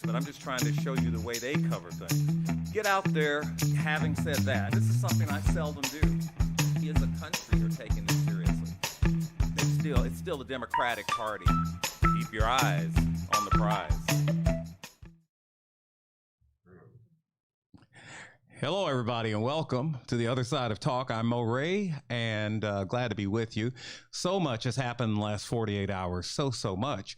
But I'm just trying to show you the way they cover things. Get out there. Having said that, this is something I seldom do. We as a country are taking this seriously. It's still the Democratic Party. Keep your eyes on the prize. Hello, everybody, and welcome to the other side of talk. I'm Mo Ray, and glad to be with you. So much has happened in the last 48 hours. So much.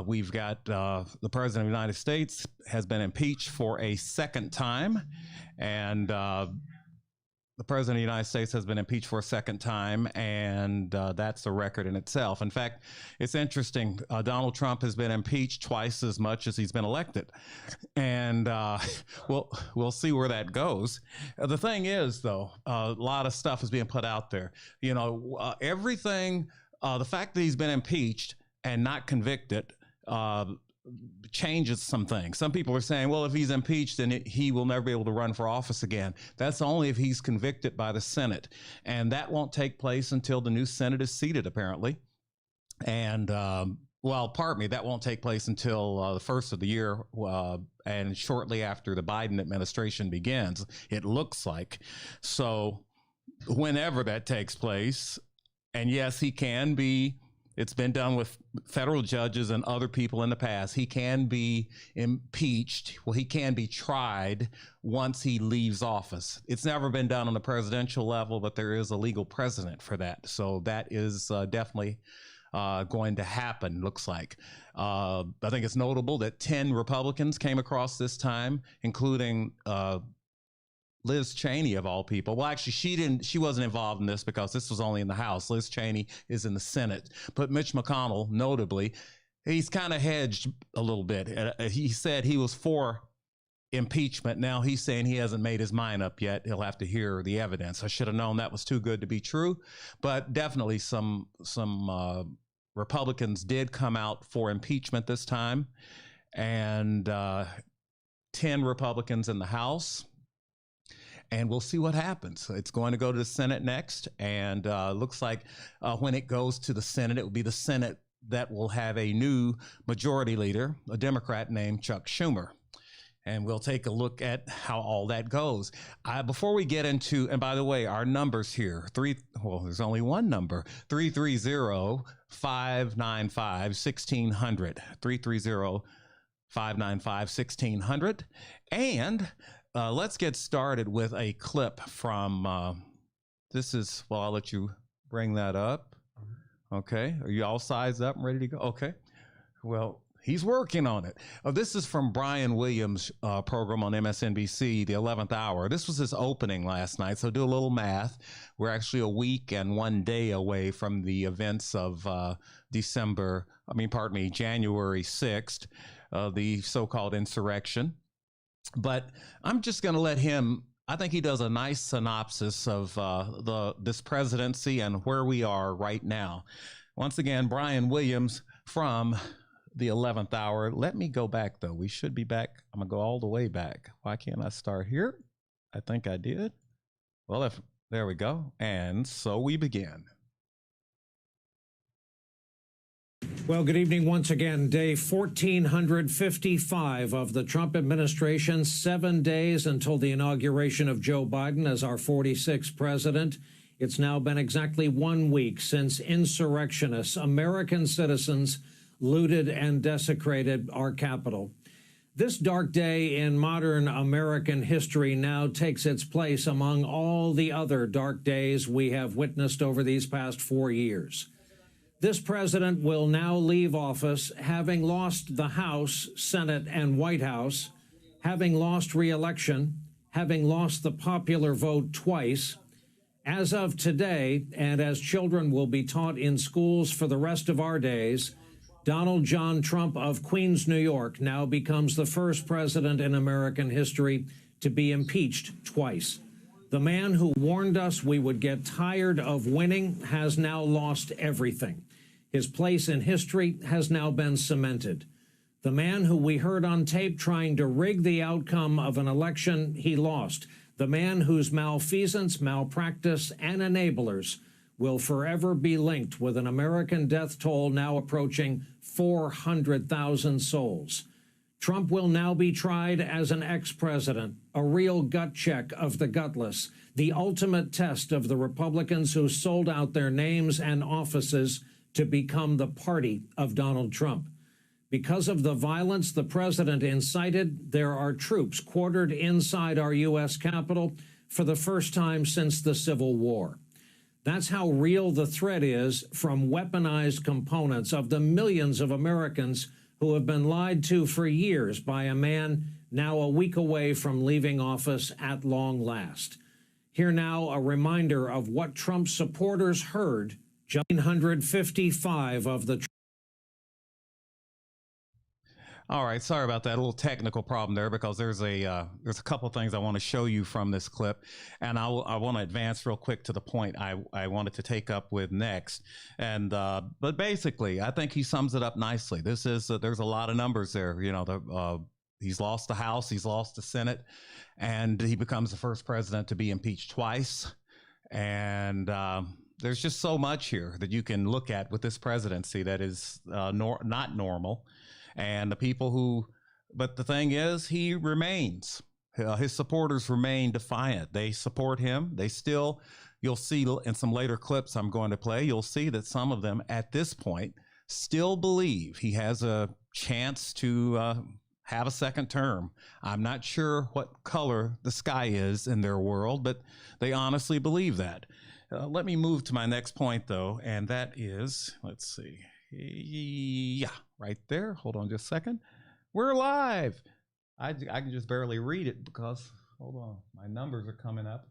We've got the President of the United States has been impeached for a second time, and the President of the United States has been impeached for a second time, and that's a record in itself. In fact, it's interesting. Donald Trump has been impeached twice as much as he's been elected, and we'll see where that goes. The thing is, though, a lot of stuff is being put out there. You know, everything. The fact that he's been impeached and not convicted changes some things. Some people are saying, well, if he's impeached, then he will never be able to run for office again. That's only if he's convicted by the Senate. And that won't take place until the new Senate is seated, apparently. And, well, pardon me, that won't take place until the first of the year and shortly after the Biden administration begins, it looks like. So whenever that takes place, and yes, he can be. It's been done with federal judges and other people in the past. He can be impeached. Well, he can be tried once he leaves office. It's never been done on the presidential level, but there is a legal precedent for that. So that is definitely going to happen, looks like. I think it's notable that 10 Republicans came across this time, including Liz Cheney, of all people. Well, actually, she wasn't involved in this because this was only in the House. Liz Cheney is in the Senate. But Mitch McConnell, notably, he's kind of hedged a little bit. He said he was for impeachment. Now he's saying he hasn't made his mind up yet. He'll have to hear the evidence. I should have known that was too good to be true. But definitely some Republicans did come out for impeachment this time. And 10 Republicans in the House. And we'll see what happens. It's going to go to the Senate next. And looks like when it goes to the Senate, it will be the Senate that will have a new majority leader, a Democrat named Chuck Schumer. And we'll take a look at how all that goes. Before we get into, and by the way, our numbers here, there's only one number, 330-595-1600, 330-595-1600. And let's get started with a clip from, I'll let you bring that up. Okay, are you all sized up and ready to go? Okay, well, he's working on it. This is from Brian Williams' program on MSNBC, The 11th Hour. This was his opening last night, so do a little math. We're actually a week and 1 day away from the events of January 6th, the so-called insurrection. But I'm just going to let him, I think he does a nice synopsis of this presidency and where we are right now. Once again, Brian Williams from The 11th Hour. Let me go back, though. We should be back. I'm going to go all the way back. Why can't I start here? I think I did. Well, there we go. And so we begin. Well, good evening once again. Day 1455 of the Trump administration, 7 days until the inauguration of Joe Biden as our 46th president. It's now been exactly 1 week since insurrectionists, American citizens, looted and desecrated our Capitol. This dark day in modern American history now takes its place among all the other dark days we have witnessed over these past 4 years. This president will now leave office having lost the House, Senate, and White House, having lost re-election, having lost the popular vote twice. As of today, and as children will be taught in schools for the rest of our days, Donald John Trump of Queens, New York, now becomes the first president in American history to be impeached twice. The man who warned us we would get tired of winning has now lost everything. His place in history has now been cemented. The man who we heard on tape trying to rig the outcome of an election he lost. The man whose malfeasance, malpractice, and enablers will forever be linked with an American death toll now approaching 400,000 souls. Trump will now be tried as an ex-president, a real gut check of the gutless, the ultimate test of the Republicans who sold out their names and offices to become the party of Donald Trump. Because of the violence the president incited, there are troops quartered inside our U.S. Capitol for the first time since the Civil War. That's how real the threat is from weaponized components of the millions of Americans who have been lied to for years by a man now a week away from leaving office at long last. Here now a reminder of what Trump supporters heard. 955 of the. All right, sorry about that. A little technical problem there because there's a couple of things I want to show you from this clip, and I want to advance real quick to the point I wanted to take up with next. And but basically, I think he sums it up nicely. This is there's a lot of numbers there. You know, he's lost the House, he's lost the Senate, and he becomes the first president to be impeached twice. And there's just so much here that you can look at with this presidency that is not normal. And the people who, but the thing is, he remains. His supporters remain defiant. They support him. They still, you'll see in some later clips I'm going to play, you'll see that some of them at this point still believe he has a chance to have a second term. I'm not sure what color the sky is in their world, but they honestly believe that. Let me move to my next point, though, and that is, let's see. Yeah, right there. Hold on just a second. We're live. I can just barely read it because, hold on, my numbers are coming up.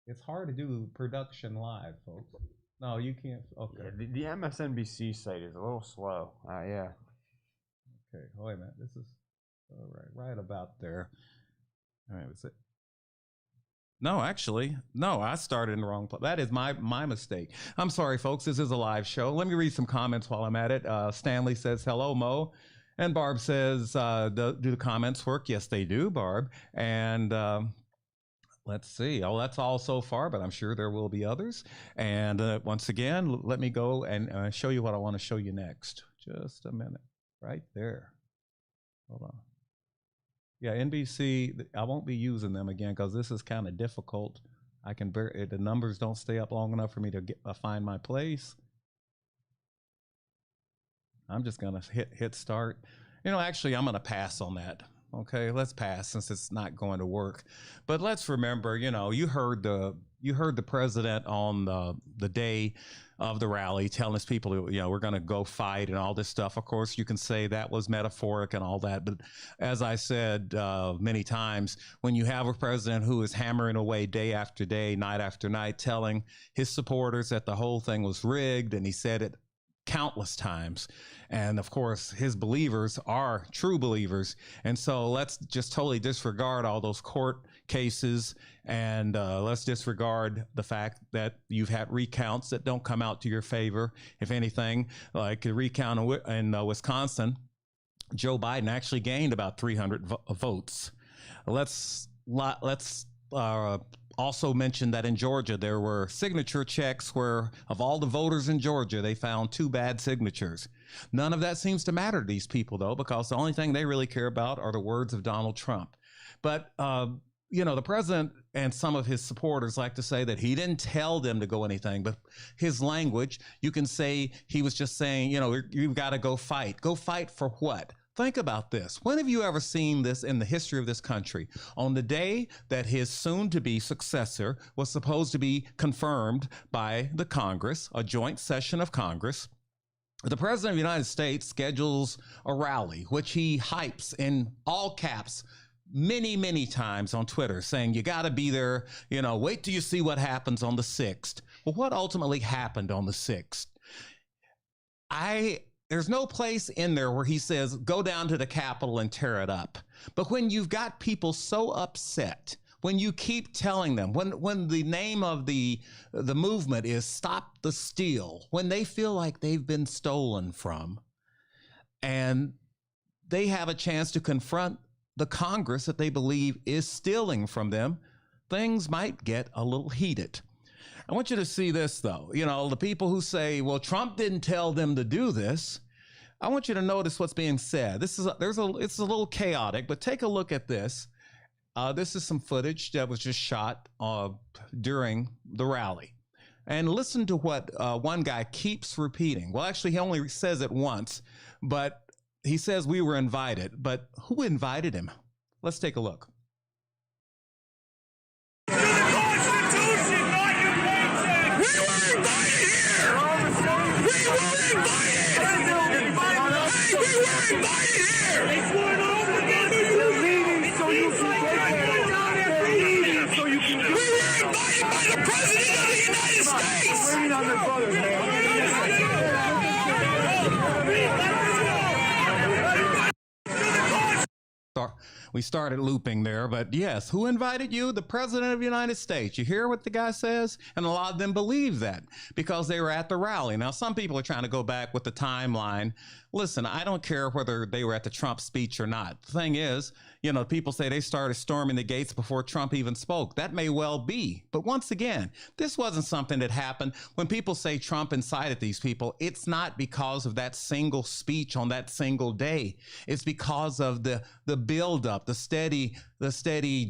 It's hard to do production live, folks. No, you can't. Okay. Yeah, the MSNBC site is a little slow. Yeah. Okay, wait a minute. This is all right about there. All right, what's it? No, actually, no, I started in the wrong place. That is my mistake. I'm sorry, folks. This is a live show. Let me read some comments while I'm at it. Stanley says, hello, Mo. And Barb says, do the comments work? Yes, they do, Barb. And let's see. Oh, that's all so far, but I'm sure there will be others. And once again, let me go and show you what I want to show you next. Just a minute. Right there. Hold on. Yeah, NBC, I won't be using them again because this is kind of difficult. I can the numbers don't stay up long enough for me to find my place. I'm just gonna hit start. You know, actually, I'm gonna pass on that. Okay, let's pass since it's not going to work. But let's remember, you know, you heard the president on the day of the rally telling his people, you know, we're going to go fight and all this stuff. Of course, you can say that was metaphoric and all that. But as I said many times, when you have a president who is hammering away day after day, night after night, telling his supporters that the whole thing was rigged, and he said it countless times. And of course, his believers are true believers. And so let's just totally disregard all those court cases, and let's disregard the fact that you've had recounts that don't come out to your favor. If anything, like a recount in Wisconsin, Joe Biden actually gained about 300 votes. Let's also mention that in Georgia, there were signature checks where of all the voters in Georgia, they found 2 bad signatures. None of that seems to matter to these people, though, because the only thing they really care about are the words of Donald Trump. But, you know, the president and some of his supporters like to say that he didn't tell them to go anything, but his language, you can say he was just saying, you know, you've got to go fight. Go fight for what? Think about this. When have you ever seen this in the history of this country? On the day that his soon-to-be successor was supposed to be confirmed by the Congress, a joint session of Congress, the President of the United States schedules a rally, which he hypes in all caps many times on Twitter, saying you got to be there, you know, wait till you see what happens on the 6th. Well, what ultimately happened on the 6th? There's no place in there where he says, go down to the Capitol and tear it up. But when you've got people so upset, when you keep telling them, when the name of the movement is Stop the Steal, when they feel like they've been stolen from, and they have a chance to confront the Congress that they believe is stealing from them, things might get a little heated. I want you to see this, though. You know, the people who say, well, Trump didn't tell them to do this. I want you to notice what's being said. It's a little chaotic, but take a look at this. This is some footage that was just shot during the rally. And listen to what one guy keeps repeating. Well, actually, he only says it once, but he says we were invited. But who invited him? Let's take a look. To the Constitution, not your paycheck. We were invited here. We were invited. Hey, we were invited here. They swore an oath together. You're leaving so you can so you can. We were invited by the President of the United States. Bring on their brothers, man. We started looping there, but yes, who invited you? The President of the United States. You hear what the guy says? And a lot of them believe that because they were at the rally. Now, some people are trying to go back with the timeline. Listen, I don't care whether they were at the Trump speech or not. The thing is, you know, people say they started storming the gates before Trump even spoke. That may well be. But once again, this wasn't something that happened. When people say Trump incited these people, it's not because of that single speech on that single day. It's because of the buildup, the steady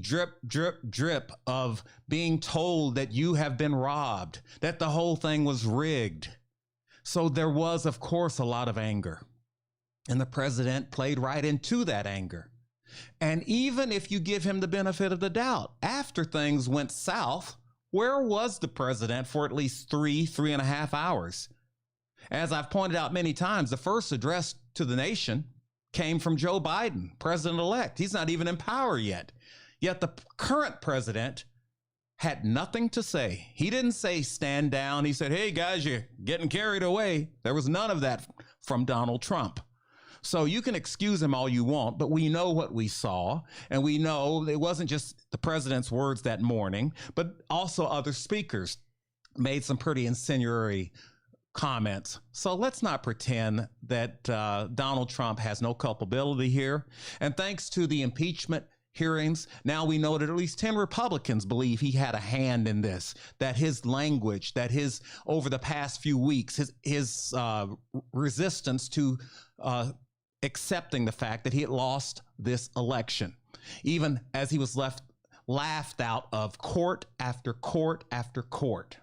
drip, drip, drip of being told that you have been robbed, that the whole thing was rigged. So there was, of course, a lot of anger. And the president played right into that anger. And even if you give him the benefit of the doubt, after things went south, where was the president for at least 3.5 hours? As I've pointed out many times, the first address to the nation came from Joe Biden, president-elect. He's not even in power yet. Yet the current president had nothing to say. He didn't say stand down. He said, hey, guys, you're getting carried away. There was none of that from Donald Trump. So you can excuse him all you want, but we know what we saw. And we know it wasn't just the president's words that morning, but also other speakers made some pretty incendiary comments. So let's not pretend that Donald Trump has no culpability here. And thanks to the impeachment hearings, now we know that at least 10 Republicans believe he had a hand in this, that his language, that his, over the past few weeks, his resistance to accepting the fact that he had lost this election, even as he was laughed out of court after court after court.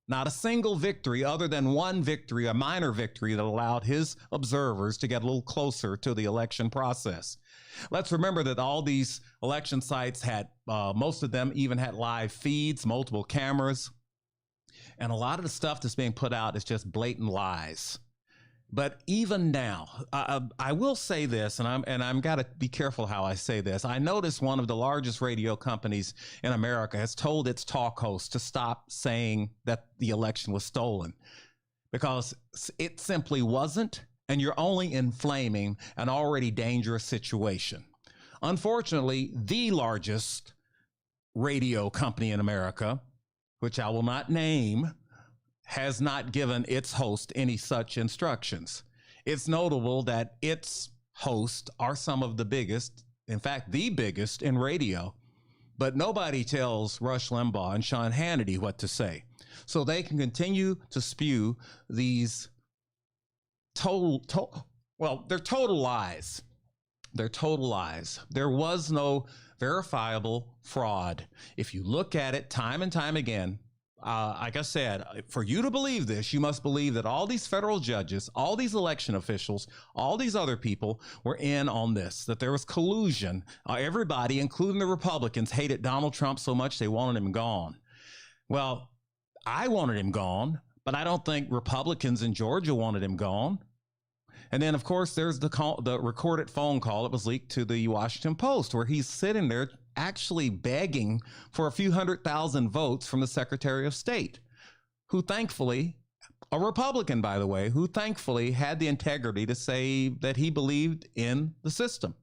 Not a single victory other than one victory, a minor victory that allowed his observers to get a little closer to the election process. Let's remember that all these election sites had, most of them even had live feeds, multiple cameras. And a lot of the stuff that's being put out is just blatant lies. But even now, I will say this, and I'm got to be careful how I say this. I noticed one of the largest radio companies in America has told its talk hosts to stop saying that the election was stolen, because it simply wasn't, and you're only inflaming an already dangerous situation. Unfortunately, the largest radio company in America, which I will not name, has not given its host any such instructions. It's notable that its hosts are some of the biggest, in fact, the biggest in radio, but nobody tells Rush Limbaugh and Sean Hannity what to say. So they can continue to spew these they're total lies. They're total lies. There was no verifiable fraud. If you look at it time and time again, like I said, for you to believe this, you must believe that all these federal judges, all these election officials, all these other people were in on this, that there was collusion. Everybody, including the Republicans, hated Donald Trump so much they wanted him gone. Well, I wanted him gone, but I don't think Republicans in Georgia wanted him gone. And then, of course, there's the recorded phone call that was leaked to the Washington Post, where he's sitting there actually begging for a few 100,000 votes from the Secretary of State, who thankfully, a Republican, by the way, who thankfully had the integrity to say that he believed in the system.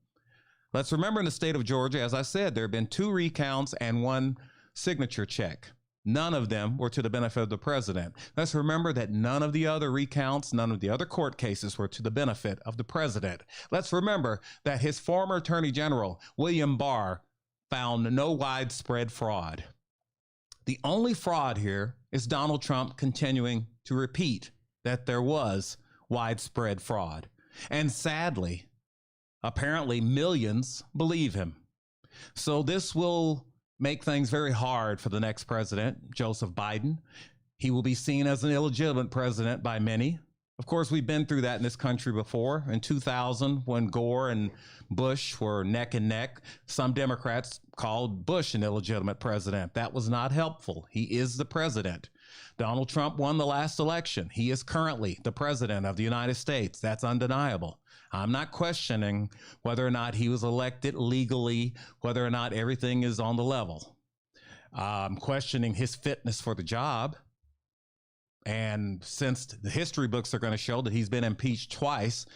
Let's remember, in the state of Georgia, as I said, there have been 2 recounts and 1 signature check. None of them were to the benefit of the president. Let's remember that none of the other recounts, none of the other court cases were to the benefit of the president. Let's remember that his former Attorney General, William Barr, found no widespread fraud. The only fraud here is Donald Trump continuing to repeat that there was widespread fraud. And sadly, apparently millions believe him. So this will make things very hard for the next president, Joseph Biden. He will be seen as an illegitimate president by many. Of course, we've been through that in this country before. In 2000, when Gore and Bush were neck and neck, some Democrats called Bush an illegitimate president. That was not helpful. He is the president. Donald Trump won the last election. He is currently the president of the United States. That's undeniable. I'm not questioning whether or not he was elected legally, whether or not everything is on the level. I'm questioning his fitness for the job. And since the history books are going to show that he's been impeached twice,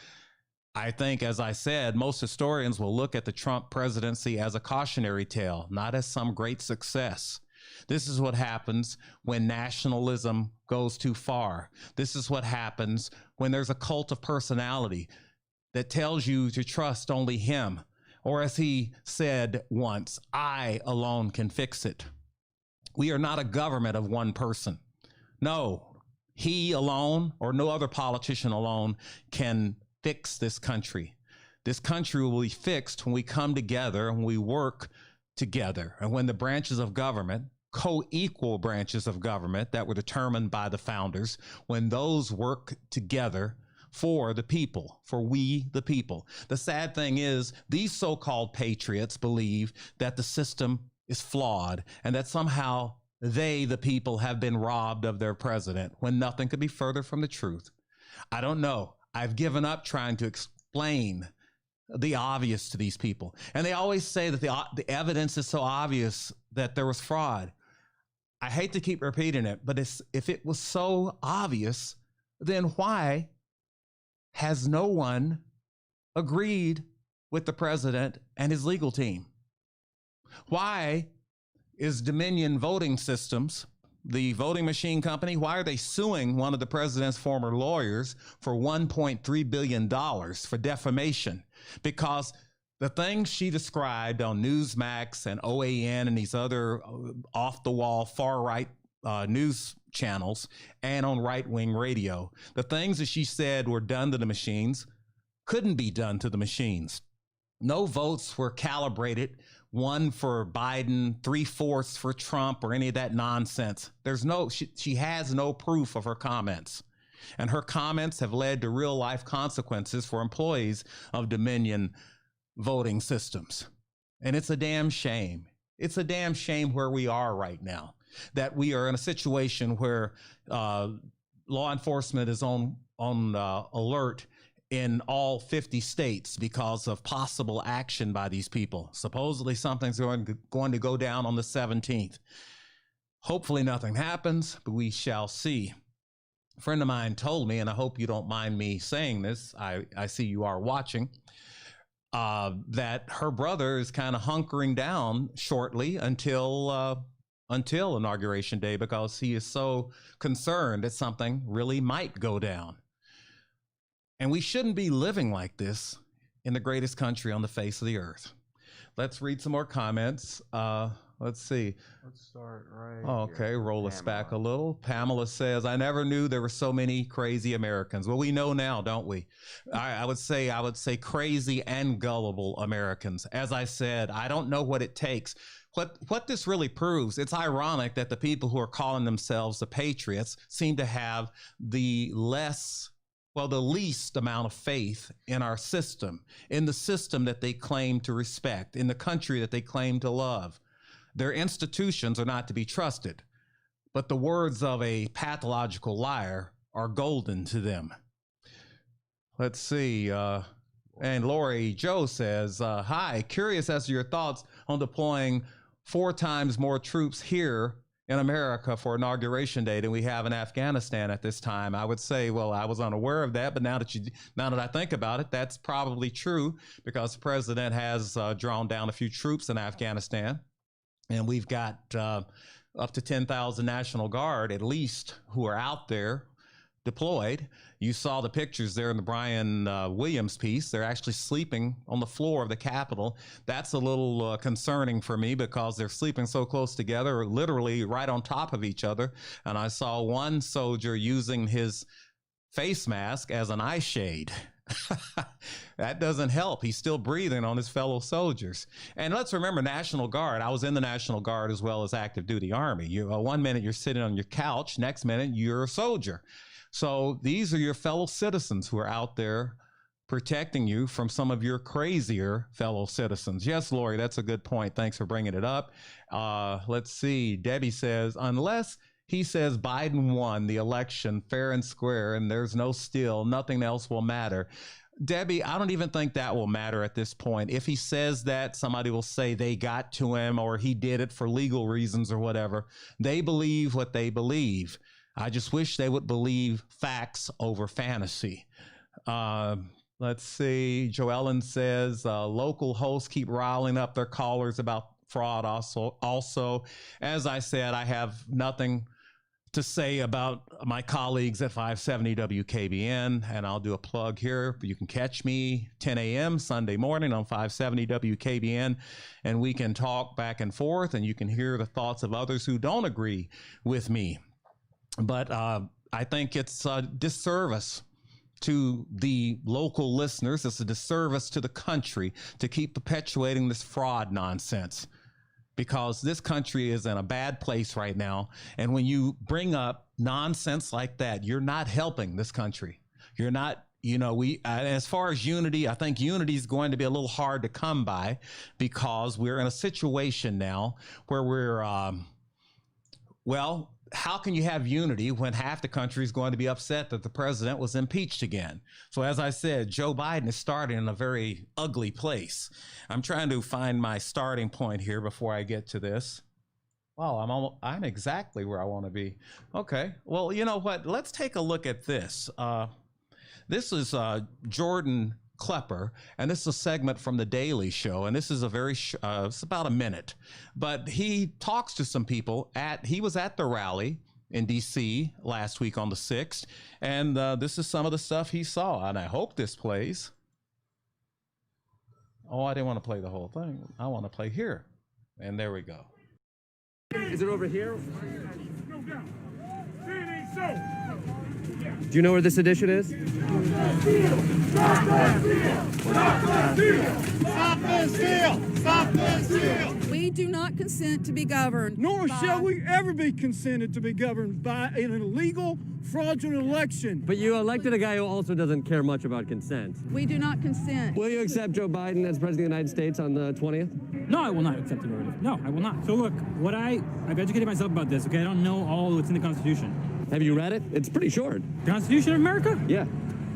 I think, as I said, most historians will look at the Trump presidency as a cautionary tale, not as some great success. This is what happens when nationalism goes too far. This is what happens when there's a cult of personality that tells you to trust only him. Or as he said once, I alone can fix it. We are not a government of one person. No, he alone or no other politician alone can fix this country. This country will be fixed when we come together and we work together. And when the branches of government, co-equal branches of government that were determined by the founders, when those work together for the people, for we the people. The sad thing is these so-called patriots believe that the system is flawed and that somehow they, the people, have been robbed of their president, when nothing could be further from the truth. I don't know. I've given up trying to explain the obvious to these people. And they always say that the evidence is so obvious that there was fraud. I hate to keep repeating it, but if it was so obvious, then why has no one agreed with the president and his legal team? Why is Dominion Voting Systems, the voting machine company, why are they suing one of the president's former lawyers for $1.3 billion for defamation? Because the things she described on Newsmax and OAN and these other off-the-wall far-right news channels and on right-wing radio, the things that she said were done to the machines couldn't be done to the machines. No votes were calibrated, one for Biden, 3/4 for Trump, or any of that nonsense. She has no proof of her comments. And her comments have led to real life consequences for employees of Dominion Voting Systems. And it's a damn shame. It's a damn shame where we are right now, that we are in a situation where law enforcement is on alert in all 50 states because of possible action by these people. Supposedly something's going to go down on the 17th. Hopefully nothing happens, but we shall see. A friend of mine told me, and I hope you don't mind me saying this, I see you are watching, that her brother is kind of hunkering down shortly until Inauguration Day, because he is so concerned that something really might go down. And we shouldn't be living like this in the greatest country on the face of the earth. Let's read some more comments. Let's see. Let's start right Okay, here. roll us back a Pamela. little. Pamela says, I never knew there were so many crazy Americans. Well, we know now, don't we? I would say crazy and gullible Americans. As I said, I don't know what it takes. What this really proves, it's ironic that the people who are calling themselves the patriots seem to have the least amount of faith in our system, in the system that they claim to respect, in the country that they claim to love. Their institutions are not to be trusted, but the words of a pathological liar are golden to them. Let's see. And Lori Joe says, hi, curious as to your thoughts on deploying 4 times more troops here in America for Inauguration Day than we have in Afghanistan at this time. I would say, well, I was unaware of that, but now that I think about it, that's probably true, because the president has drawn down a few troops in Afghanistan, and we've got up to 10,000 National Guard at least who are out there deployed. You saw the pictures there in the Brian Williams piece. They're actually sleeping on the floor of the Capitol. That's a little concerning for me, because they're sleeping so close together, literally right on top of each other. And I saw one soldier using his face mask as an eye shade. That doesn't help. He's still breathing on his fellow soldiers. And let's remember, National Guard. I was in the National Guard as well as active duty Army. You, one minute you're sitting on your couch, next minute you're a soldier. So these are your fellow citizens who are out there protecting you from some of your crazier fellow citizens. Yes, Lori, that's a good point. Thanks for bringing it up. Let's see. Debbie says, unless he says Biden won the election fair and square and there's no steal, nothing else will matter. Debbie, I don't even think that will matter at this point. If he says that, somebody will say they got to him or he did it for legal reasons or whatever. They believe what they believe. I just wish they would believe facts over fantasy. Let's see. Joellen says local hosts keep riling up their callers about fraud. Also, as I said, I have nothing to say about my colleagues at 570 WKBN, and I'll do a plug here. You can catch me 10 a.m. Sunday morning on 570 WKBN, and we can talk back and forth, and you can hear the thoughts of others who don't agree with me. But I think it's a disservice to the local listeners. It's a disservice to the country to keep perpetuating this fraud nonsense, because this country is in a bad place right now. And when you bring up nonsense like that, you're not helping this country. You're not, you know, as far as unity, I think unity is going to be a little hard to come by, because we're in a situation now where we're, well, how can you have unity when half the country is going to be upset that the president was impeached again? So as I said, Joe Biden is starting in a very ugly place. I'm trying to find my starting point here before I get to this. Wow, I'm exactly where I want to be. Okay, well, you know what? Let's take a look at this. This is Jordan Klepper, and this is a segment from The Daily Show, and this is a very, it's about a minute, but he talks to some people he was at the rally in DC last week on the 6th, and this is some of the stuff he saw, and I hope this plays. Oh, I didn't want to play the whole thing. I want to play here, and there we go. Is it over here? Go down. It ain't so. Do you know where this edition is? Stop this deal! Stop this deal! We do not consent to be governed. Nor shall we ever be consented to be governed by an illegal, fraudulent election. But you elected a guy who also doesn't care much about consent. We do not consent. Will you accept Joe Biden as President of the United States on the 20th? No, I will not accept the narrative. No, I will not. So look, I've educated myself about this, okay? I don't know all what's in the Constitution. Have you read it? It's pretty short. The Constitution of America? Yeah.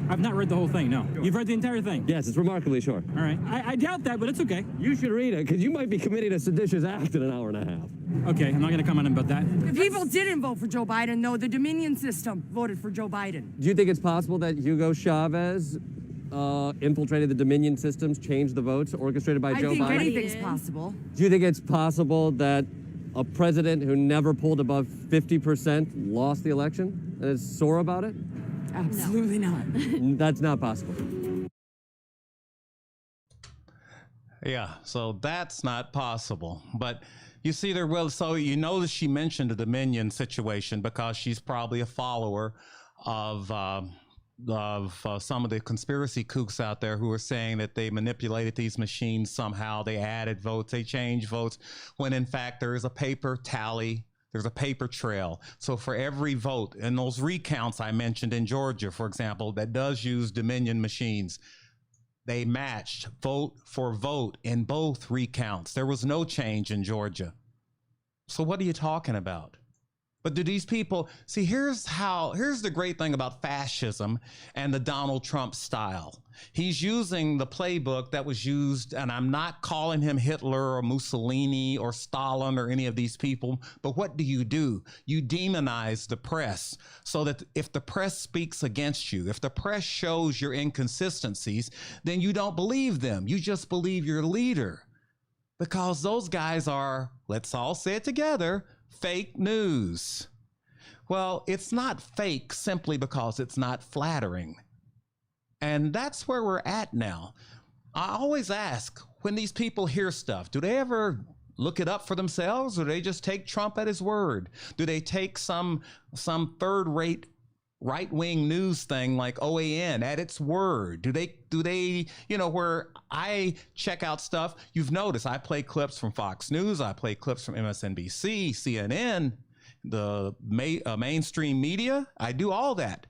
I've not read the whole thing, no. You've read the entire thing? Yes, it's remarkably short. All right. I doubt that, but it's okay. You should read it, because you might be committing a seditious act in an hour and a half. Okay, I'm not going to comment about that. The people didn't vote for Joe Biden, though. The Dominion system voted for Joe Biden. Do you think it's possible that Hugo Chavez infiltrated the Dominion systems, changed the votes, orchestrated by Joe Biden? I think anything's possible. Do you think it's possible that a president who never pulled above 50% lost the election and is sore about it? Absolutely not. That's not possible. Yeah, so that's not possible. But you see, so you notice she mentioned the Dominion situation because she's probably a follower of some of the conspiracy kooks out there who are saying that they manipulated these machines somehow. They added votes, they changed votes, when in fact there is a paper tally. There's a paper trail. So for every vote, and those recounts I mentioned in Georgia, for example, that does use Dominion machines, they matched vote for vote in both recounts. There was no change in Georgia. So what are you talking about? But do these people see? Here's the great thing about fascism and the Donald Trump style. He's using the playbook that was used, and I'm not calling him Hitler or Mussolini or Stalin or any of these people, but what do? You demonize the press so that if the press speaks against you, if the press shows your inconsistencies, then you don't believe them. You just believe your leader, because those guys are, let's all say it together, fake news. Well, it's not fake simply because it's not flattering. And that's where we're at now. I always ask, when these people hear stuff, do they ever look it up for themselves, or do they just take Trump at his word? Do they take some third-rate right-wing news thing like OAN at its word? Do they, where I check out stuff, you've noticed I play clips from Fox News, I play clips from MSNBC, CNN, the mainstream media. I do all that.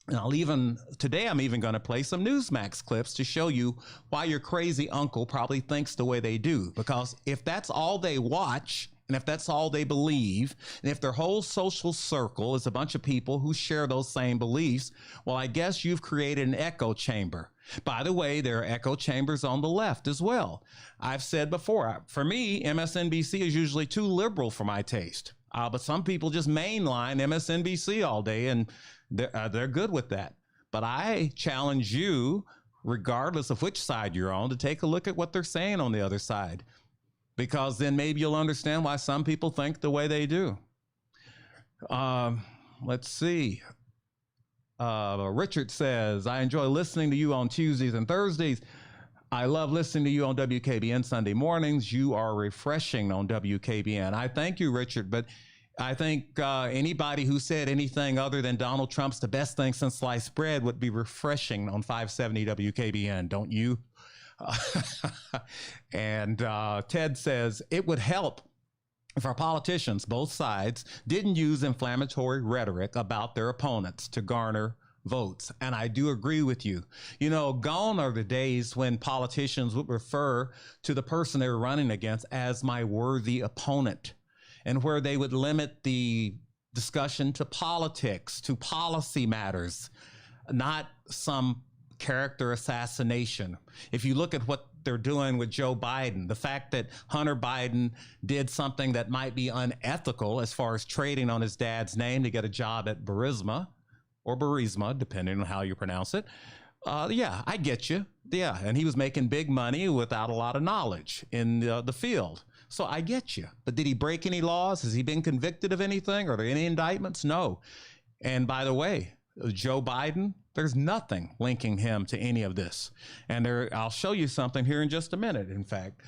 And today I'm even going to play some Newsmax clips to show you why your crazy uncle probably thinks the way they do. Because if that's all they watch, and if that's all they believe, and if their whole social circle is a bunch of people who share those same beliefs, well, I guess you've created an echo chamber. By the way, there are echo chambers on the left as well. I've said before, for me, MSNBC is usually too liberal for my taste. But some people just mainline MSNBC all day, and they're good with that. But I challenge you, regardless of which side you're on, to take a look at what they're saying on the other side. Because then maybe you'll understand why some people think the way they do. Let's see. Richard says, I enjoy listening to you on Tuesdays and Thursdays. I love listening to you on WKBN Sunday mornings. You are refreshing on WKBN. I thank you, Richard, but I think anybody who said anything other than Donald Trump's the best thing since sliced bread would be refreshing on 570 WKBN, don't you? And Ted says, it would help if our politicians, both sides, didn't use inflammatory rhetoric about their opponents to garner votes. And I do agree with you. Gone are the days when politicians would refer to the person they were running against as my worthy opponent, and where they would limit the discussion to politics, to policy matters, not some character assassination. If you look at what they're doing with Joe Biden, the fact that Hunter Biden did something that might be unethical as far as trading on his dad's name to get a job at Burisma, or Burisma, depending on how you pronounce it. Yeah, I get you. Yeah, and he was making big money without a lot of knowledge in the field. So I get you. But did he break any laws? Has he been convicted of anything? Are there any indictments? No. And by the way, Joe Biden, there's nothing linking him to any of this. And I'll show you something here in just a minute, in fact.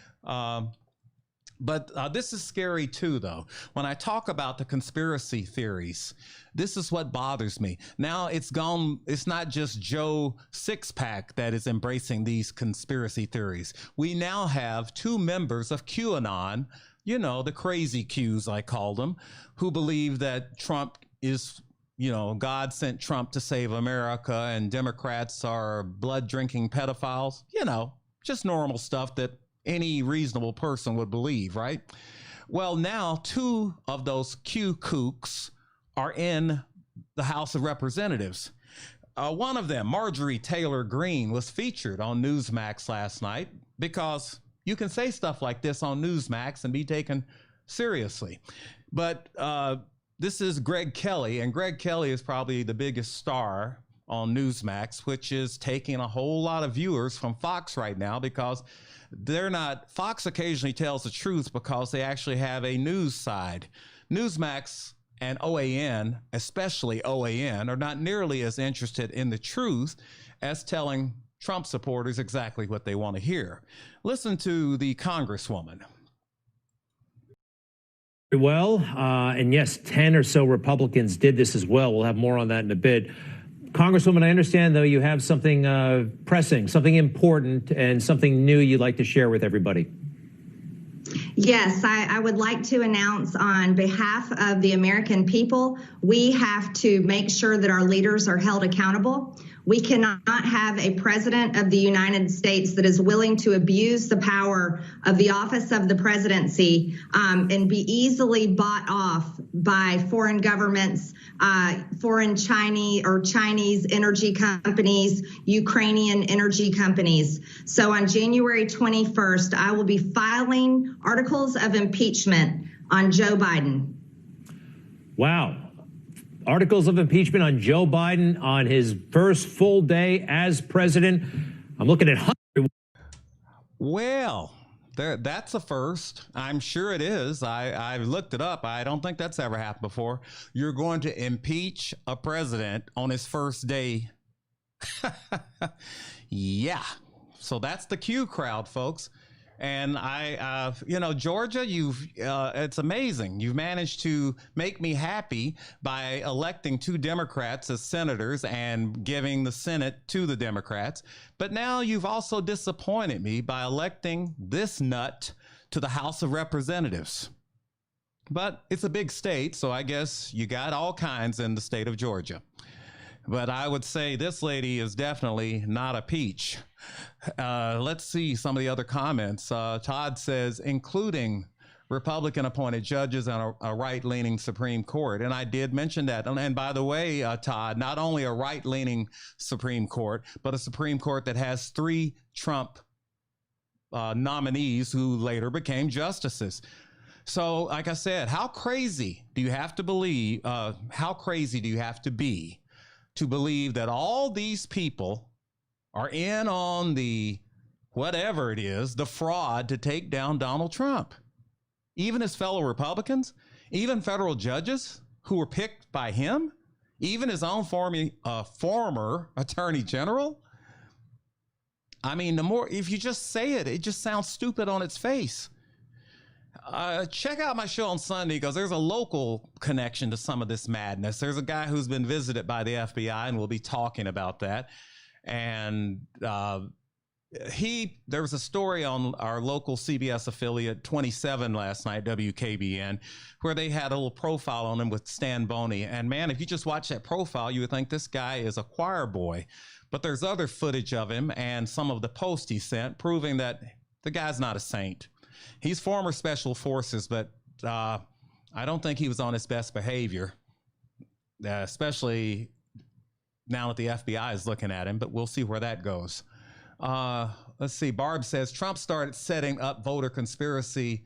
But this is scary too, though. When I talk about the conspiracy theories, this is what bothers me. Now it's not just Joe Sixpack that is embracing these conspiracy theories. We now have 2 members of QAnon, the crazy Qs, I call them, who believe that Trump is, God sent Trump to save America and Democrats are blood-drinking pedophiles. Just normal stuff that any reasonable person would believe, right? Well, now 2 of those Q kooks are in the House of Representatives. One of them, Marjorie Taylor Greene, was featured on Newsmax last night because you can say stuff like this on Newsmax and be taken seriously. But this is Greg Kelly, and Greg Kelly is probably the biggest star on Newsmax, which is taking a whole lot of viewers from Fox right now because Fox occasionally tells the truth because they actually have a news side. Newsmax and OAN, especially OAN, are not nearly as interested in the truth as telling Trump supporters exactly what they want to hear. Listen to the Congresswoman. Well, and yes, 10 or so Republicans did this as well. We'll have more on that in a bit. Congresswoman, I understand, though, you have something pressing, something important, and something new you'd like to share with everybody. Yes, I would like to announce on behalf of the American people, we have to make sure that our leaders are held accountable. We cannot have a president of the United States that is willing to abuse the power of the office of the presidency and be easily bought off by foreign governments, foreign Chinese energy companies, Ukrainian energy companies. So on January 21st, I will be filing articles of impeachment on Joe Biden. Wow. Articles of impeachment on Joe Biden on his first full day as president. I'm looking at hundreds. Well, that's a first. I'm sure it is. I've looked it up. I don't think that's ever happened before. You're going to impeach a president on his first day. Yeah. So that's the Q crowd, folks. And Georgia, it's amazing. You've managed to make me happy by electing 2 Democrats as senators and giving the Senate to the Democrats. But now you've also disappointed me by electing this nut to the House of Representatives. But it's a big state, so I guess you got all kinds in the state of Georgia. But I would say this lady is definitely not a peach. Let's see some of the other comments. Todd says, including Republican appointed judges and a right-leaning Supreme Court. And I did mention that. And by the way, Todd, not only a right-leaning Supreme Court, but a Supreme Court that has 3 Trump nominees who later became justices. So, like I said, how crazy do you have to believe, how crazy do you have to be to believe that all these people are in on the, whatever it is, the fraud to take down Donald Trump? Even his fellow Republicans, even federal judges who were picked by him, even his own former attorney general. I mean, if you just say it, it just sounds stupid on its face. Check out my show on Sunday, because there's a local connection to some of this madness. There's a guy who's been visited by the FBI, and we'll be talking about that. And there was a story on our local CBS affiliate 27 last night, WKBN, where they had a little profile on him with Stan Boney. And man, if you just watch that profile, you would think this guy is a choir boy. But there's other footage of him and some of the posts he sent proving that the guy's not a saint. He's former special forces, but I don't think he was on his best behavior, especially now that the FBI is looking at him, but we'll see where that goes. Let's see. Barb says Trump started setting up voter conspiracy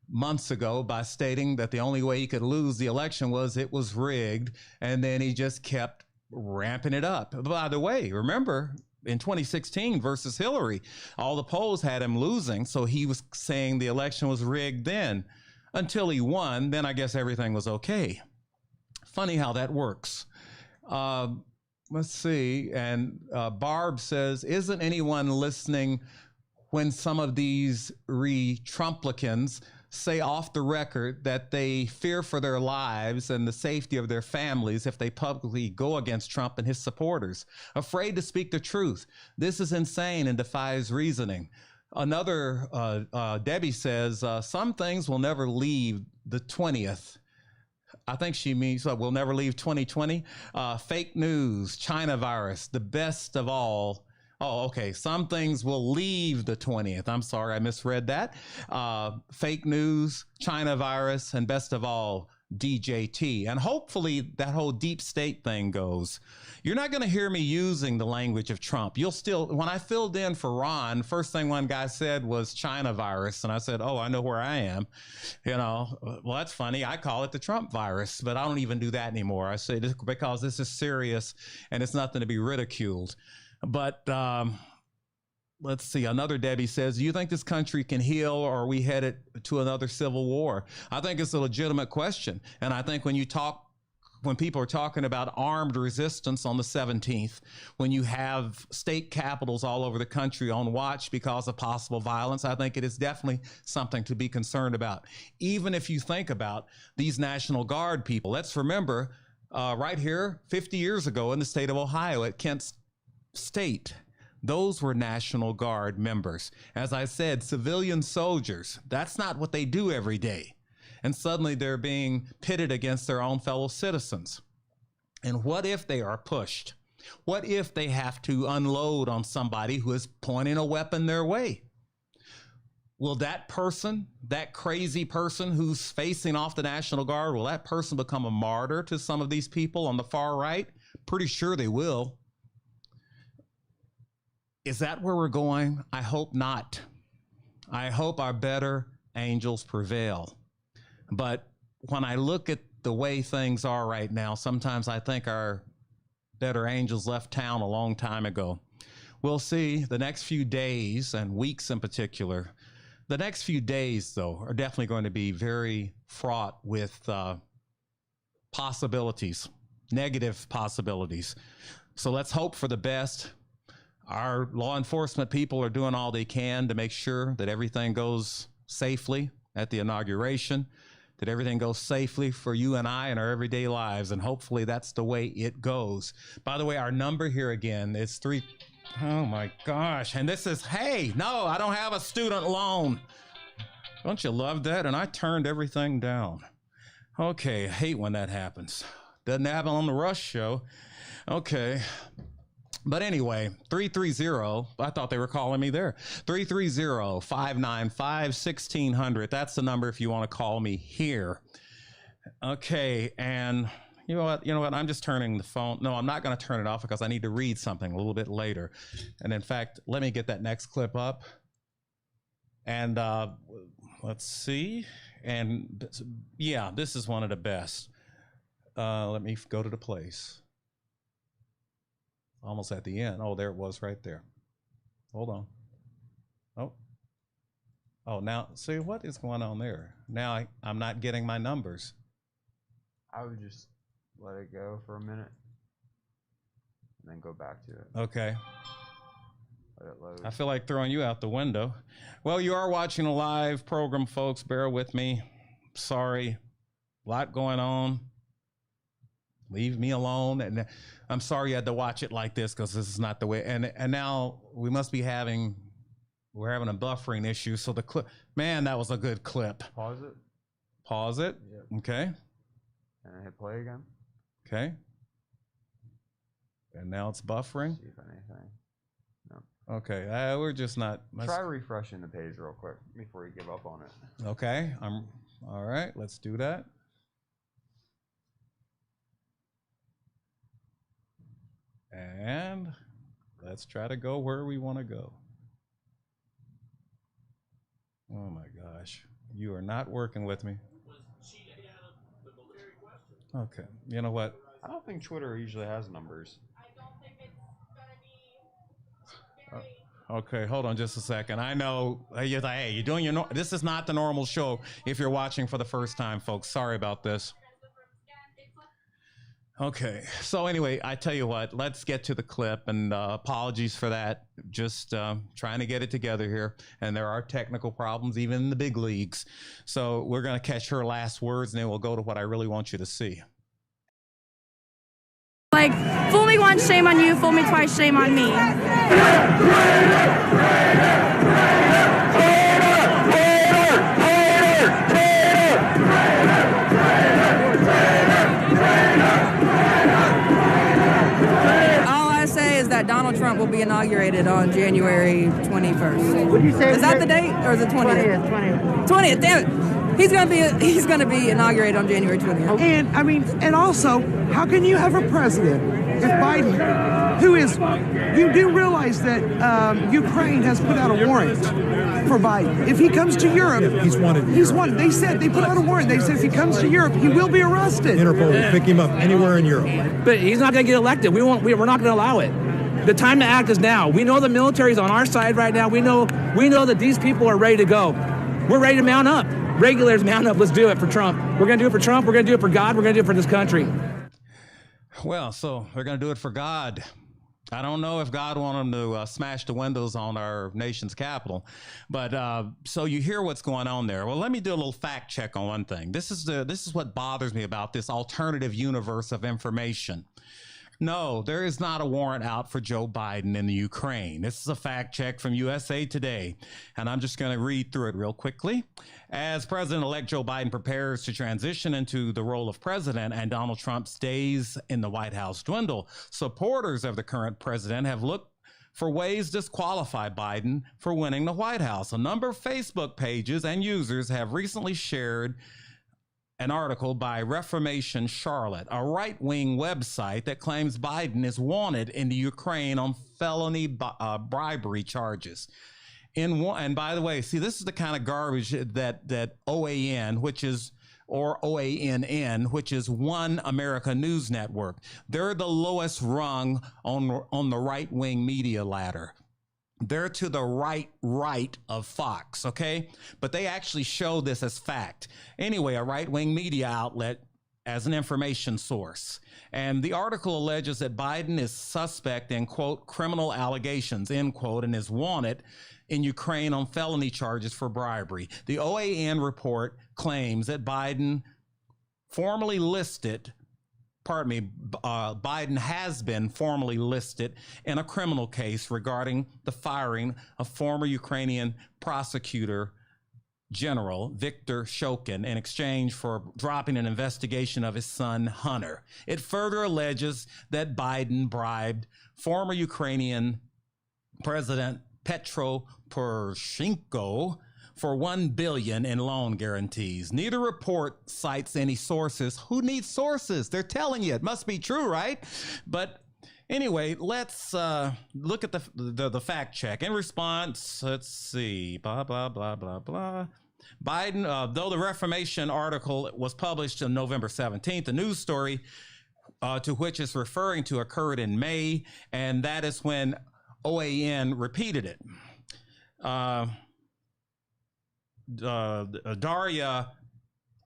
months ago by stating that the only way he could lose the election was it was rigged, and then he just kept ramping it up. By the way, remember, in 2016 versus Hillary, all the polls had him losing, so he was saying the election was rigged then. Until he won, then I guess everything was okay. Funny how that works. Let's see. And Barb says, isn't anyone listening when some of these Trumplicans say off the record that they fear for their lives and the safety of their families if they publicly go against Trump and his supporters, afraid to speak the truth? This is insane and defies reasoning. Another, Debbie says, some things will never leave the 20th. I think she means we'll never leave 2020. Fake news, China virus, the best of all. Oh, okay. Some things will leave the 20th. I'm sorry, I misread that. Fake news, China virus, and best of all, DJT. And hopefully that whole deep state thing goes. You're not going to hear me using the language of Trump. You'll still, when I filled in for Ron, first thing one guy said was China virus. And I said, oh, I know where I am. Well, that's funny. I call it the Trump virus, but I don't even do that anymore. I say this because this is serious and it's nothing to be ridiculed. But let's see. Another Debbie says, do you think this country can heal, or are we headed to another civil war? I think it's a legitimate question. And I think when people are talking about armed resistance on the 17th, when you have state capitals all over the country on watch because of possible violence, I think it is definitely something to be concerned about. Even if you think about these National Guard people, let's remember right here, 50 years ago in the state of Ohio at Kent State, those were National Guard members. As I said, civilian soldiers, that's not what they do every day. And suddenly they're being pitted against their own fellow citizens. And what if they are pushed? What if they have to unload on somebody who is pointing a weapon their way? Will that person, that crazy person who's facing off the National Guard, will that person become a martyr to some of these people on the far right? Pretty sure they will. Is that where we're going? I hope not. I hope our better angels prevail. But when I look at the way things are right now, sometimes I think our better angels left town a long time ago. We'll see. The next few days and weeks in particular, the next few days, though, are definitely going to be very fraught with possibilities, negative possibilities. So let's hope for the best. Our law enforcement people are doing all they can to make sure that everything goes safely at the inauguration, that everything goes safely for you and I in our everyday lives. And hopefully that's the way it goes. By the way, our number here again is 3. Oh my gosh. And this is, hey, no, I don't have a student loan. Don't you love that? And I turned everything down. Okay, I hate when that happens. Doesn't happen on the Rush Show. Okay. But anyway, 330, I thought they were calling me there. 330-595-1600. That's the number if you want to call me here. Okay, and you know what? I'm just turning the phone. No, I'm not going to turn it off because I need to read something a little bit later. And in fact, let me get that next clip up. And let's see. And yeah, this is one of the best. Let me go to the place. Almost at the end. Oh, there it was right there. Hold on. Oh, now, see, what is going on there? Now I'm not getting my numbers. I would just let it go for a minute and then go back to it. Okay. Let it load. I feel like throwing you out the window. Well, you are watching a live program, folks. Bear with me. Sorry. A lot going on. Leave me alone. And I'm sorry you had to watch it like this because this is not the way. And now we must be we're having a buffering issue. So the clip, man, that was a good clip. Pause it. Pause it. Yep. Okay. And I hit play again. Okay. And now it's buffering. See if anything. No. Okay. We're just not. Try refreshing the page real quick before you give up on it. Okay. All right. Let's do that. And let's try to go where we want to go. Oh my gosh. You are not working with me. Okay. You know what? I don't think Twitter usually has numbers. Okay, hold on just a second. I know you're like, hey, you're doing this is not the normal show if you're watching for the first time, folks. Sorry about this. Okay, so anyway, I tell you what, let's get to the clip, and apologies for that. Just trying to get it together here, and there are technical problems even in the big leagues. So we're going to catch her last words, and then we'll go to what I really want you to see. Like, fool me once, shame on you. Fool me twice, shame on me. That Donald Trump will be inaugurated on January 21st. Would you say is that the date or is it 20th? 20th. Damn it. He's gonna be inaugurated on January 20th. And also, how can you have a president if Biden, who is, you do realize that Ukraine has put out a warrant for Biden. If he comes to Europe, he's wanted. They put out a warrant. They said if he comes to Europe, he will be arrested. Interpol will pick him up anywhere in Europe. But he's not gonna get elected. We're not gonna allow it. The time to act is now. We know the military's on our side right now. We know that these people are ready to go. We're ready to mount up. Regulators mount up. Let's do it for Trump. We're going to do it for Trump. We're going to do it for God. We're going to do it for this country. Well, so we're going to do it for God. I don't know if God wanted them to smash the windows on our nation's capital, but so you hear what's going on there. Well, let me do a little fact check on one thing. This is what bothers me about this alternative universe of information. No, there is not a warrant out for Joe Biden in the Ukraine. This is a fact check from USA Today, and I'm just going to read through it real quickly. As President-elect Joe Biden prepares to transition into the role of president and Donald Trump's days in the White House dwindle, supporters of the current president have looked for ways to disqualify Biden for winning the White House. A number of Facebook pages and users have recently shared an article by Reformation Charlotte, a right-wing website that claims Biden is wanted in the Ukraine on felony bribery charges. And by the way, see, this is the kind of garbage that OAN, which is One America News Network. They're the lowest rung on the right-wing media ladder. They're to the right of Fox, okay? But they actually show this as fact. Anyway, a right-wing media outlet as an information source. And the article alleges that Biden is suspect in, quote, criminal allegations, end quote, and is wanted in Ukraine on felony charges for bribery. The OAN report claims that Biden Biden has been formally listed in a criminal case regarding the firing of former Ukrainian prosecutor General Viktor Shokin in exchange for dropping an investigation of his son Hunter. It further alleges that Biden bribed former Ukrainian President Petro Poroshenko for $1 billion in loan guarantees. Neither report cites any sources. Who needs sources? They're telling you it must be true, right? But anyway, let's look at the fact check. In response, let's see, blah, blah, blah, blah, blah. Biden, though the Reformation article was published on November 17th, the news story to which it's referring to occurred in May, and that is when OAN repeated it. Daria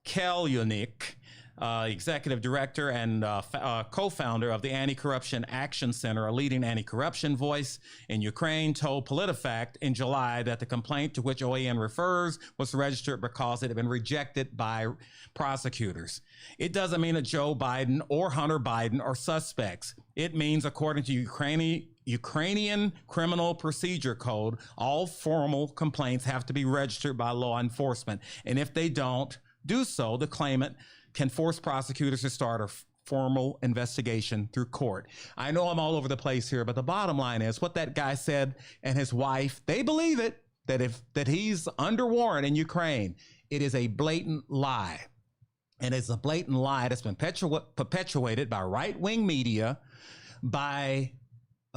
Kalyunik, executive director and co-founder of the Anti-Corruption Action Center, a leading anti-corruption voice in Ukraine, told PolitiFact in July that the complaint to which OAN refers was registered because it had been rejected by prosecutors. It doesn't mean that Joe Biden or Hunter Biden are suspects. It means, according to Ukrainian Criminal Procedure Code, all formal complaints have to be registered by law enforcement. And if they don't do so, the claimant can force prosecutors to start a formal investigation through court. I know I'm all over the place here, but the bottom line is what that guy said and his wife, they believe it, that he's under warrant in Ukraine. It is a blatant lie. And it's a blatant lie that's been perpetuated by right-wing media, by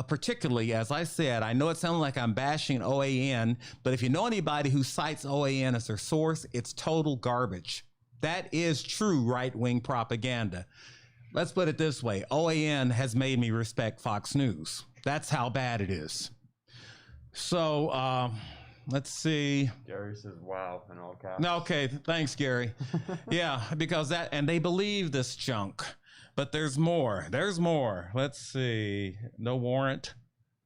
particularly, as I said, I know it sounds like I'm bashing OAN, but if you know anybody who cites OAN as their source, it's total garbage. That is true right-wing propaganda. Let's put it this way. OAN has made me respect Fox News. That's how bad it is. So let's see. Gary says, wow, in all caps. No, okay, thanks, Gary. Yeah, because and they believe this junk. But there's more. There's more. Let's see. No warrant.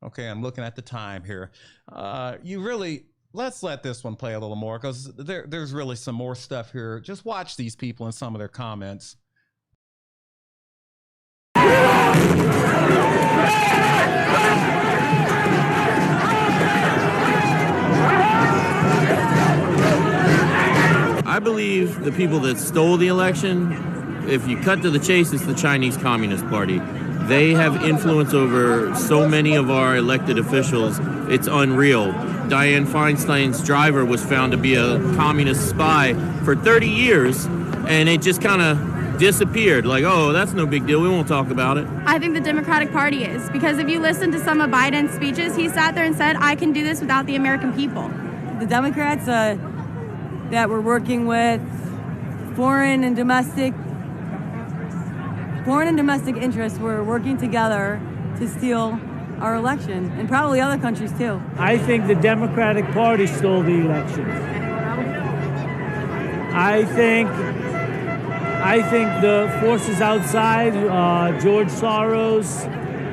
Okay, I'm looking at the time here. Let's let this one play a little more because there's really some more stuff here. Just watch these people and some of their comments. I believe the people that stole the election, if you cut to the chase, it's the Chinese Communist Party. They have influence over so many of our elected officials, it's unreal. Dianne Feinstein's driver was found to be a communist spy for 30 years, and it just kind of disappeared. Like, oh, that's no big deal, we won't talk about it. I think the Democratic Party is, because if you listen to some of Biden's speeches, he sat there and said, I can do this without the American people. The Democrats that we're working with, foreign and domestic interests were working together to steal our election, and probably other countries too. I think the Democratic Party stole the election. I think the forces outside, George Soros,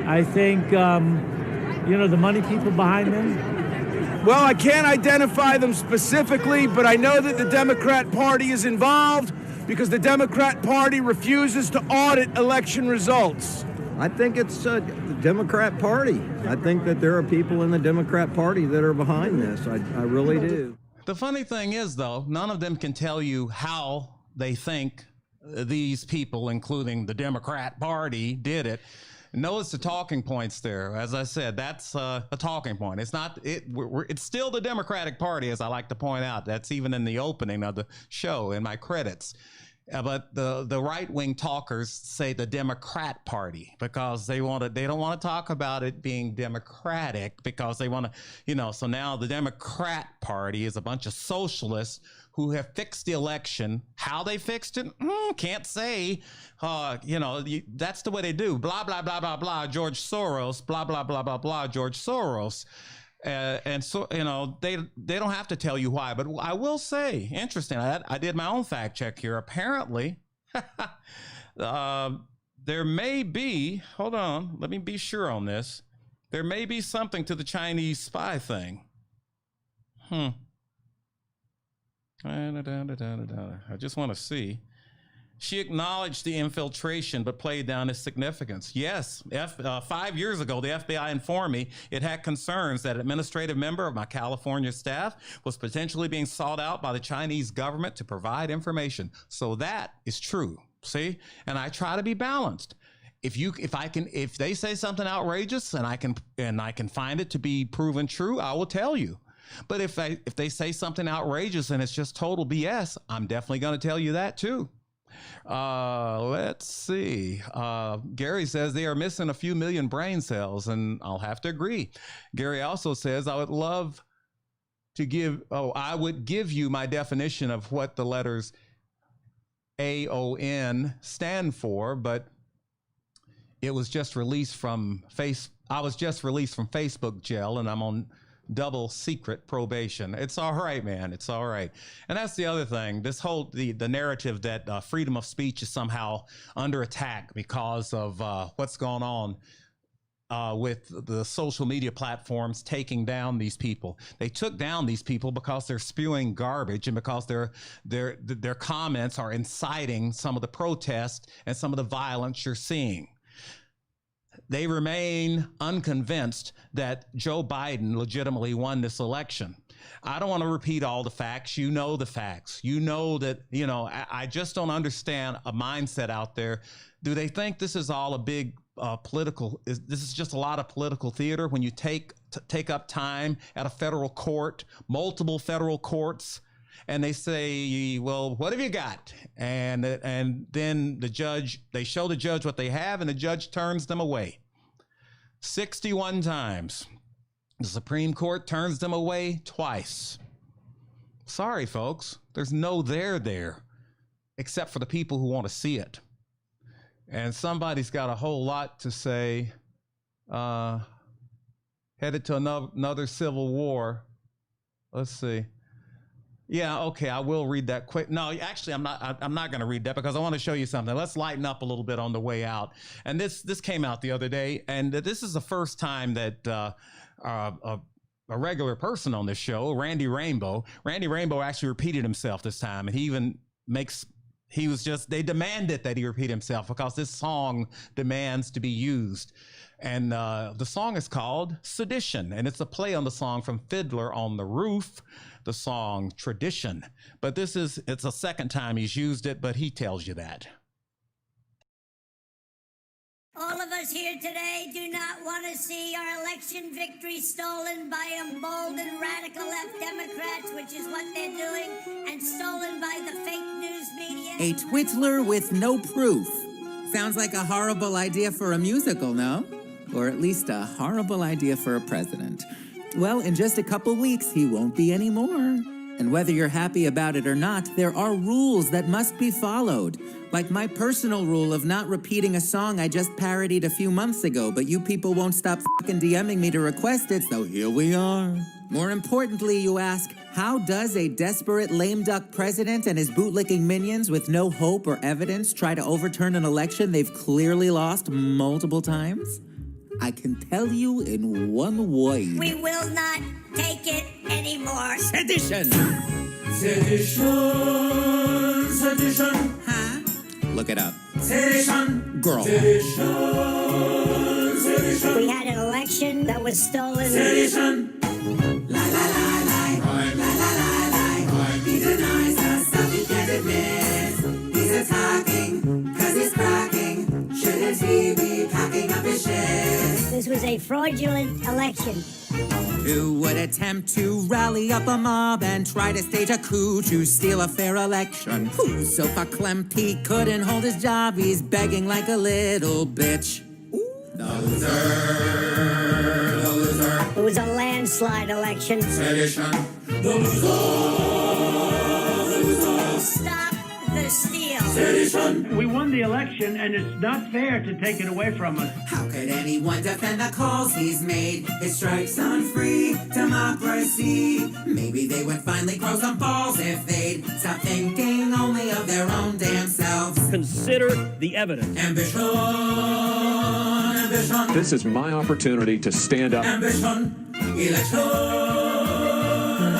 I think, the money people behind them. Well, I can't identify them specifically, but I know that the Democrat Party is involved because the Democrat Party refuses to audit election results. I think it's the Democrat Party. I think that there are people in the Democrat Party that are behind this. I really do. The funny thing is, though, none of them can tell you how they think these people, including the Democrat Party, did it. Notice the talking points there. As I said, that's a talking point. It's not. It's still the Democratic Party, as I like to point out. That's even in the opening of the show in my credits. But the right-wing talkers say the Democrat Party because they don't want to talk about it being democratic because they want to, so now the Democrat Party is a bunch of socialists who have fixed the election. How they fixed it? Can't say. That's the way they do. Blah, blah, blah, blah, blah, George Soros, blah, blah, blah, blah, blah, George Soros. And so, they don't have to tell you why, but I will say, interesting. I did my own fact check here. Apparently, There may be, hold on, let me be sure on this. There may be something to the Chinese spy thing. I just want to see. She acknowledged the infiltration, but played down its significance. Yes, 5 years ago, the FBI informed me it had concerns that an administrative member of my California staff was potentially being sought out by the Chinese government to provide information. So that is true. See, and I try to be balanced. If they say something outrageous and I can find it to be proven true, I will tell you. But if they say something outrageous and it's just total BS, I'm definitely going to tell you that too. Let's see. Gary says they are missing a few million brain cells, and I'll have to agree. Gary also says I would give you my definition of what the letters AON stand for, but it was just released from I was just released from Facebook jail, and I'm on double secret probation. It's all right, man. It's all right. And that's the other thing. This whole the narrative that freedom of speech is somehow under attack because of what's going on with the social media platforms taking down these people. They took down these people because they're spewing garbage and because their comments are inciting some of the protests and some of the violence you're seeing. They remain unconvinced that Joe Biden legitimately won this election. I don't want to repeat all the facts. You know the facts. You know that, I just don't understand a mindset out there. Do they think this is all a big this is just a lot of political theater when you take up time at a federal court, multiple federal courts, and they say, well, what have you got? And then they show the judge what they have, and the judge turns them away. 61 times. The Supreme Court turns them away twice. Sorry, folks. There's no there, except for the people who want to see it. And somebody's got a whole lot to say. Headed to another civil war. Let's see. Yeah, okay, I will read that quick. No, actually, I'm not going to read that because I want to show you something. Let's lighten up a little bit on the way out. And this came out the other day, and this is the first time that a regular person on this show, Randy Rainbow actually repeated himself this time, and he even they demanded that he repeat himself because this song demands to be used. And the song is called Sedition, and it's a play on the song from Fiddler on the Roof, the song Tradition. But it's a second time he's used it, but he tells you that. All of us here today do not want to see our election victory stolen by emboldened radical left Democrats, which is what they're doing, and stolen by the fake news media. A twiddler with no proof. Sounds like a horrible idea for a musical, no? Or at least a horrible idea for a president. Well, in just a couple weeks, he won't be anymore. And whether you're happy about it or not, there are rules that must be followed. Like my personal rule of not repeating a song I just parodied a few months ago, but you people won't stop fucking DMing me to request it, so here we are. More importantly, you ask, how does a desperate lame duck president and his bootlicking minions with no hope or evidence try to overturn an election they've clearly lost multiple times? I can tell you in one word. We will not take it anymore. Sedition! Sedition, sedition. Huh? Look it up. Sedition. Girl. Sedition, sedition. We had an election that was stolen. Sedition. La la la la. La la la la. He denies the stuff he can't admit. He's attacking, cause he's cracking. Shouldn't he be packing up his shit? This was a fraudulent election. Who would attempt to rally up a mob and try to stage a coup to steal a fair election? Who's so verklempt he couldn't hold his job? He's begging like a little bitch. The loser, the loser. It was a landslide election. Sedition. The loser. Stop the steal. Sedition. We won the election, and it's not fair to take it away from us. How could anyone defend the calls he's made? His strikes on free democracy. Maybe they would finally grow some balls if they'd stop thinking only of their own damn selves. consider the evidence. Ambition, ambition. This is my opportunity to stand up. Ambition, election,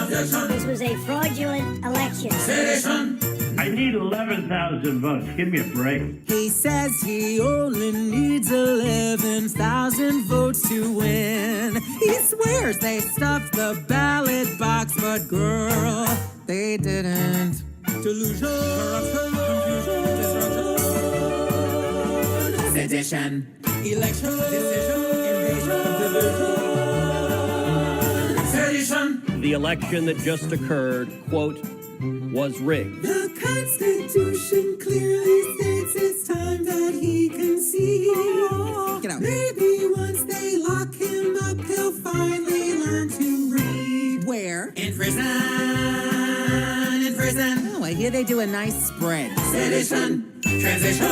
objection. This was a fraudulent election. Sedition. I need 11,000 votes. Give me a break. He says he only needs 11,000 votes to win. He swears they stuffed the ballot box, but girl, they didn't. Delusion, corruption, confusion, destruction, sedition, election, decision, invasion, delusion, sedition. The election that just occurred, quote, was rigged. The Constitution clearly states it's time that he can see. Get out. Maybe once they lock him up, he'll finally learn to read. Where? In prison. In prison. Oh, I hear they do a nice spread. Sedition, transition.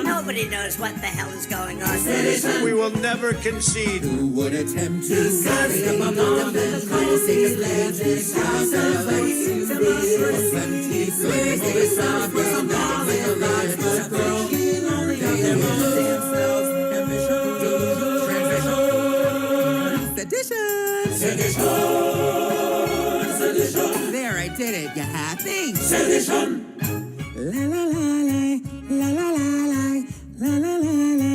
Nobody knows what the hell is going on. Sedition. We will never concede. Who would attempt to Discuss carry a bubble the policy legislation plenty slavery soft for some political lives, but broken only themselves. Sedition. Sedition. There, I did it. You happy? Sedition. La la la la la la la la la la.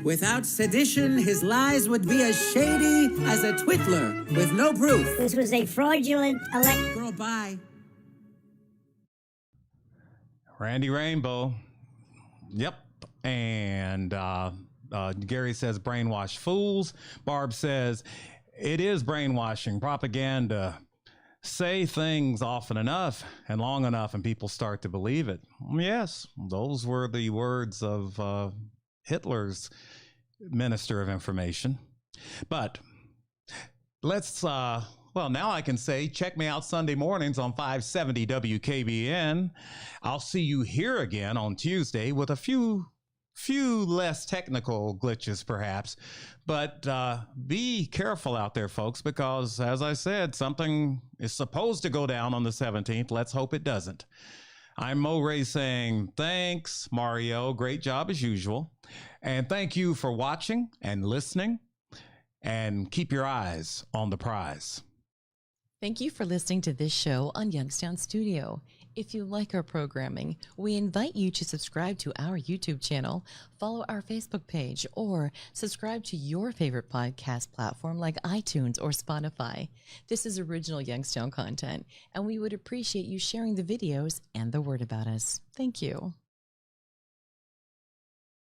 Without sedition, his lies would be as shady as a twiddler with no proof. This was a fraudulent election. Girl, bye. Randy Rainbow. Yep. And Gary says brainwash fools. Barb says it is brainwashing propaganda. Say things often enough and long enough and people start to believe it. Yes, those were the words of Hitler's minister of information. But let's, well, now I can say, check me out Sunday mornings on 570 WKBN. I'll see you here again on Tuesday with a few less technical glitches, perhaps. But be careful out there, folks, because, as I said, something is supposed to go down on the 17th. Let's hope it doesn't. I'm Mo Ray saying thanks, Mario. Great job as usual. And thank you for watching and listening. And keep your eyes on the prize. Thank you for listening to this show on Youngstown Studio. If you like our programming, we invite you to subscribe to our YouTube channel, follow our Facebook page, or subscribe to your favorite podcast platform like iTunes or Spotify. This is original Youngstown content, and we would appreciate you sharing the videos and the word about us. Thank you.